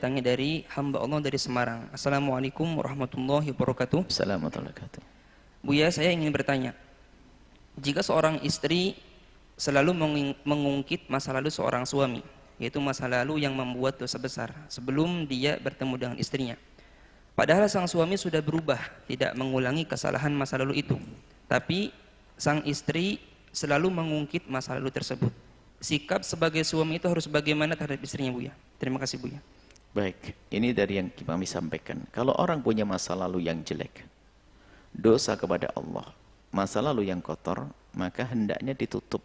datangnya dari hamba Allah dari Semarang. Assalamualaikum warahmatullahi wabarakatuh. Assalamualaikum warahmatullahi wabarakatuh. Buya, saya ingin bertanya, jika seorang istri selalu mengungkit masa lalu seorang suami, yaitu masa lalu yang membuat dosa besar sebelum dia bertemu dengan istrinya, padahal sang suami sudah berubah, tidak mengulangi kesalahan masa lalu itu, tapi sang istri selalu mengungkit masa lalu tersebut. Sikap sebagai suami itu harus bagaimana terhadap istrinya, Buya? Terima kasih, Buya. Baik, ini dari yang kami sampaikan. Kalau orang punya masa lalu yang jelek, dosa kepada Allah, masa lalu yang kotor, maka hendaknya ditutup.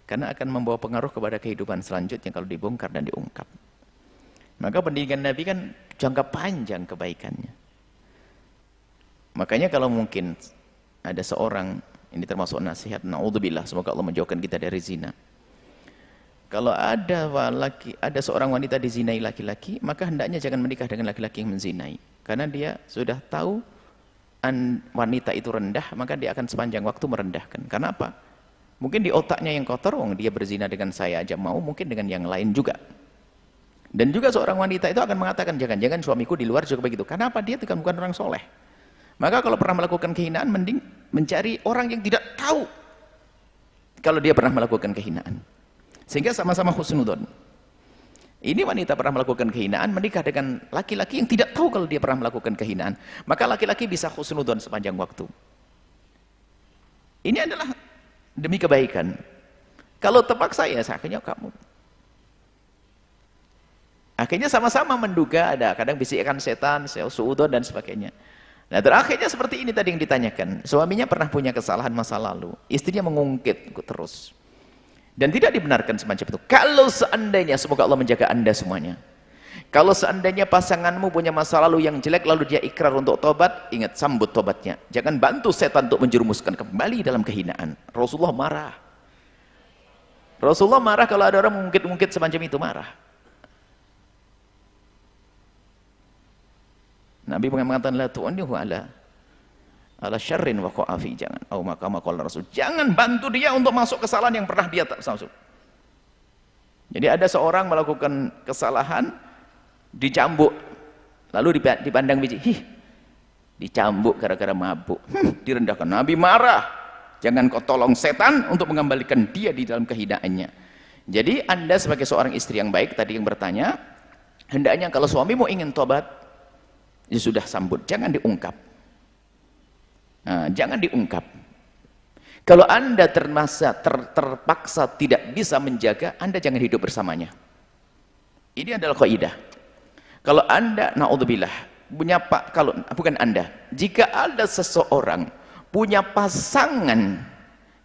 Karena akan membawa pengaruh kepada kehidupan selanjutnya kalau dibongkar dan diungkap. Maka pendidikan Nabi kan jangka panjang kebaikannya. Makanya kalau mungkin ada seorang, ini termasuk nasihat, na'udzubillah, semoga Allah menjauhkan kita dari zina. Kalau ada seorang wanita dizinai laki-laki, maka hendaknya jangan menikah dengan laki-laki yang menzinai. Karena dia sudah tahu wanita itu rendah, maka dia akan sepanjang waktu merendahkan. Karena apa? Mungkin di otaknya yang kotor, dia berzina dengan saya aja mau, mungkin dengan yang lain juga. Dan juga seorang wanita itu akan mengatakan, jangan-jangan suamiku di luar juga begitu. Karena apa? Dia bukan orang soleh. Maka kalau pernah melakukan kehinaan, mending mencari orang yang tidak tahu kalau dia pernah melakukan kehinaan. Sehingga sama-sama husnudon. Ini wanita pernah melakukan kehinaan, menikah dengan laki-laki yang tidak tahu kalau dia pernah melakukan kehinaan. Maka laki-laki bisa husnudon sepanjang waktu. Ini adalah demi kebaikan. Kalau terpaksa ya akhirnya kamu. Akhirnya sama-sama menduga, ada kadang bisikan setan, suudon dan sebagainya. Nah terakhirnya seperti ini tadi yang ditanyakan. Suaminya pernah punya kesalahan masa lalu, istrinya mengungkit terus. Dan tidak dibenarkan semacam itu. Kalau seandainya, semoga Allah menjaga anda semuanya. Kalau seandainya pasanganmu punya masa lalu yang jelek, lalu dia ikrar untuk tobat, ingat, sambut tobatnya. Jangan bantu setan untuk menjerumuskan kembali dalam kehinaan. Rasulullah marah. Rasulullah marah kalau ada orang mengungkit-ungkit semacam itu, marah. Nabi mengatakan, la tu'annihu ala syarrin wa qa'afi, jangan, au maka Rasul, jangan bantu dia untuk masuk kesalahan yang pernah dia tak masuk. Jadi ada seorang melakukan kesalahan, dicambuk, lalu dipandang biji, dicambuk gara-gara mabuk, direndahkan. Nabi marah, jangan kau tolong setan untuk mengembalikan dia di dalam kehinaannya. Jadi anda sebagai seorang istri yang baik, tadi yang bertanya, hendaknya kalau suamimu ingin tobat, ya sudah sambut, jangan diungkap. Nah, jangan diungkap. Kalau anda terpaksa tidak bisa menjaga, anda jangan hidup bersamanya. Ini adalah kaidah. Kalau anda, naudzubillah, bukan anda, jika ada seseorang punya pasangan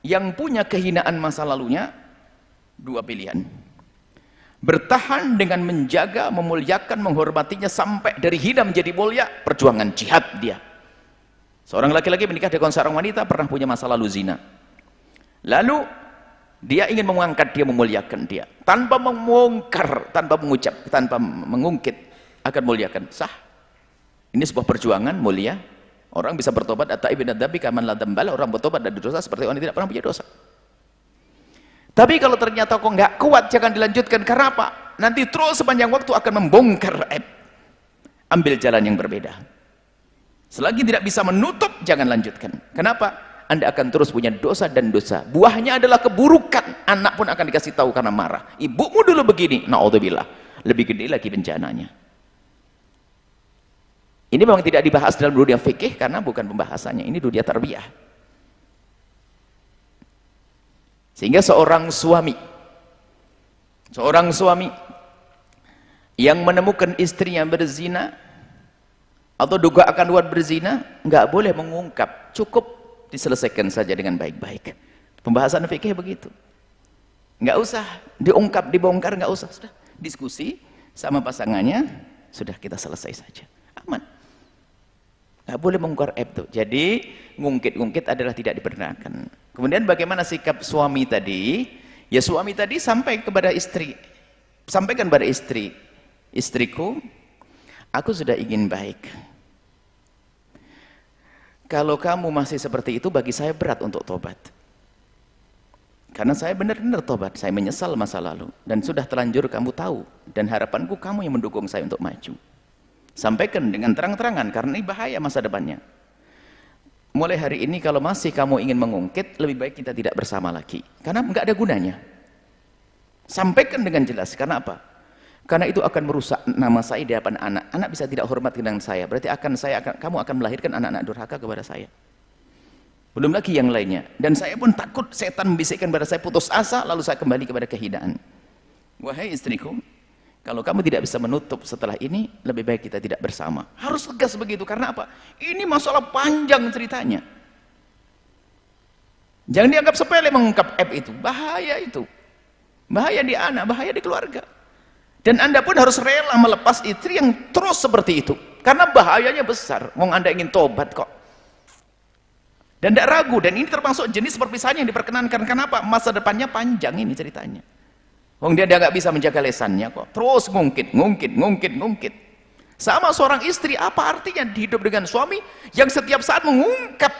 yang punya kehinaan masa lalunya, dua pilihan. Bertahan dengan menjaga, memuliakan, menghormatinya sampai dari hina menjadi mulia, perjuangan jihad dia. Seorang laki-laki menikah dengan seorang wanita pernah punya masa lalu zina. Lalu dia ingin mengangkat dia, memuliakan dia, tanpa membongkar, tanpa mengucap, tanpa mengungkit, akan muliakan. Sah. Ini sebuah perjuangan mulia. Orang bisa bertobat, at-taibin ad-dabi kaman la dzambala, orang bertobat dari dosa seperti orang yang tidak pernah punya dosa. Tapi kalau ternyata kok nggak kuat, jangan dilanjutkan. Karena apa? Nanti terus sepanjang waktu akan membongkar aib. Ambil jalan yang berbeda. Selagi tidak bisa menutup, jangan lanjutkan. Kenapa? Anda akan terus punya dosa dan dosa. Buahnya adalah keburukan. Anak pun akan dikasih tahu karena marah. Ibumu dulu begini, na'udzubillah. Lebih gede lagi bencananya. Ini memang tidak dibahas dalam dunia fikih karena bukan pembahasannya. Ini dunia tarbiyah. Sehingga seorang suami yang menemukan istrinya berzina atau duga akan buat berzina, nggak boleh mengungkap, cukup diselesaikan saja dengan baik-baik. Pembahasan fikih begitu, nggak usah diungkap, dibongkar, nggak usah, sudah diskusi sama pasangannya, sudah kita selesai saja, aman. Nggak boleh mengungkar aib tuh. Jadi ngungkit-ngungkit adalah tidak dibenarkan. Kemudian bagaimana sikap suami tadi? Ya suami tadi sampaikan kepada istri, istriku, aku sudah ingin baik. Kalau kamu masih seperti itu, bagi saya berat untuk tobat. Karena saya benar-benar tobat, saya menyesal masa lalu dan sudah terlanjur kamu tahu, dan harapanku kamu yang mendukung saya untuk maju. Sampaikan dengan terang-terangan karena ini bahaya masa depannya. Mulai hari ini kalau masih kamu ingin mengungkit, lebih baik kita tidak bersama lagi karena nggak ada gunanya. Sampaikan dengan jelas. Karena apa? Karena itu akan merusak nama saya di hadapan anak. Anak bisa tidak hormat dengan saya, berarti kamu akan melahirkan anak-anak durhaka kepada saya. Belum lagi yang lainnya. Dan saya pun takut setan membisikkan pada saya putus asa, lalu saya kembali kepada kehinaan. Wahai istriku, kalau kamu tidak bisa menutup setelah ini, lebih baik kita tidak bersama. Harus tegas begitu. Karena apa? Ini masalah panjang ceritanya. Jangan dianggap sepele mengungkap aib itu. Bahaya itu. Bahaya di anak, bahaya di keluarga. Dan Anda pun harus rela melepas istri yang terus seperti itu. Karena bahayanya besar. Wong Anda ingin tobat kok. Dan tidak ragu, dan ini termasuk jenis perpisahan yang diperkenankan. Kenapa? Masa depannya panjang ini ceritanya. Wong dia nggak bisa menjaga lesannya kok. Terus ngungkit. Sama seorang istri, apa artinya hidup dengan suami yang setiap saat mengungkap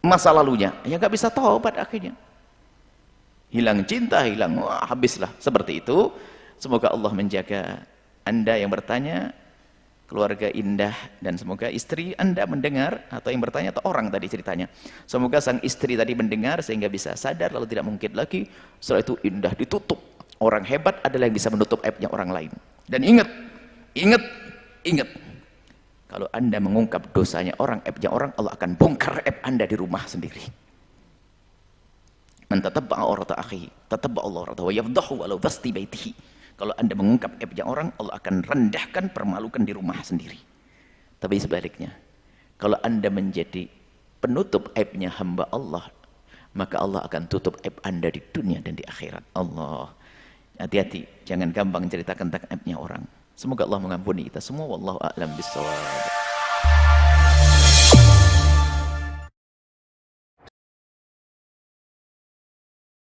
masa lalunya? Ya nggak bisa tobat akhirnya. Hilang cinta, wah, habislah. Seperti itu. Semoga Allah menjaga Anda yang bertanya, keluarga indah, dan semoga istri Anda mendengar, atau yang bertanya, atau orang tadi ceritanya, semoga sang istri tadi mendengar sehingga bisa sadar lalu tidak mungkin lagi. Setelah itu indah ditutup. Orang hebat adalah yang bisa menutup aibnya orang lain. Dan ingat, kalau Anda mengungkap dosanya orang, aibnya orang, Allah akan bongkar aib Anda di rumah sendiri. Man tatabba'a aurata akhihi tatabba'a Allah auratahu wa yafdahu walau dhasti baitihi. Kalau Anda mengungkap aibnya orang, Allah akan rendahkan, permalukan di rumah sendiri. Tapi sebaliknya, kalau Anda menjadi penutup aibnya hamba Allah, maka Allah akan tutup aib Anda di dunia dan di akhirat. Allah, hati-hati, jangan gampang ceritakan tentang aibnya orang. Semoga Allah mengampuni kita semua. Wallahu a'lam bishawab.